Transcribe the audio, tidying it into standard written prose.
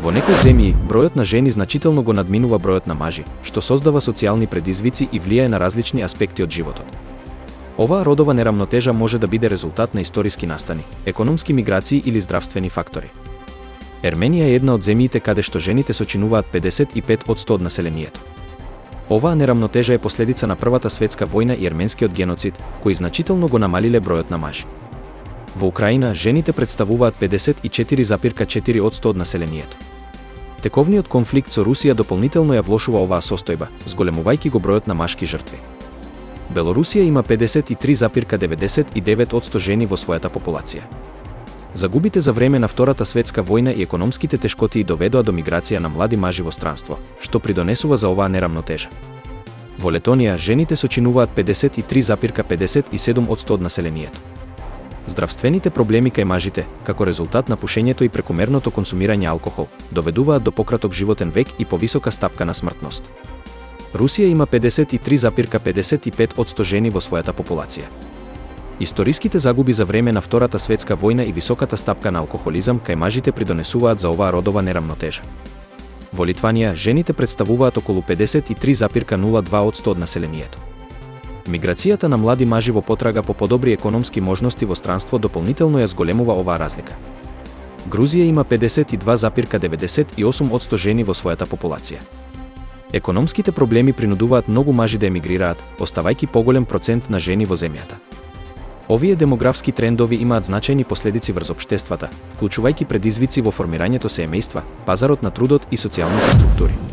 Во некои земји, бројот на жени значително го надминува бројот на мажи, што создава социјални предизвици и влијае на различни аспекти од животот. Оваа родова нерамнотежа може да биде резултат на историски настани, економски миграции или здравствени фактори. Ерменија е една од земјите каде што жените сочинуваат 55% од населението. Оваа нерамнотежа е последица на Првата светска војна и ерменскиот геноцид, кои значително го намалиле бројот на мажи. Во Украина, жените представуваат 54,4% од населението. Тековниот конфликт со Русија дополнително ја влошува оваа состојба, зголемувајќи го бројот на машки жртви. Белорусија има 53,99% жени во својата популација. Загубите за време на Втората светска војна и економските тешкотии доведоа до миграција на млади мажи во странство, што придонесува за оваа нерамнотежа. Во Летонија, жените сочинуваат 53,57% од населението. Здравствените проблеми кај мажите, како резултат на пушењето и прекомерното консумирање алкохол, доведуваат до пократок животен век и повисока стапка на смртност. Русија има 53,55% жени во својата популација. Историските загуби за време на Втората светска војна и високата стапка на алкохолизам кај мажите придонесуваат за оваа родова нерамнотежа. Во Литванија, жените представуваат околу 53,02% од населението. Миграцијата на млади мажи во потрага по подобри економски можности во странство дополнително ја зголемува оваа разлика. Грузија има 52,98% жени во својата популација. Економските проблеми принудуваат многу мажи да емигрираат, оставајќи поголем процент на жени во земјата. Овие демографски трендови имаат значајни последици врз општествата, вклучувајќи предизвици во формирањето семејства, пазарот на трудот и социјалните структури.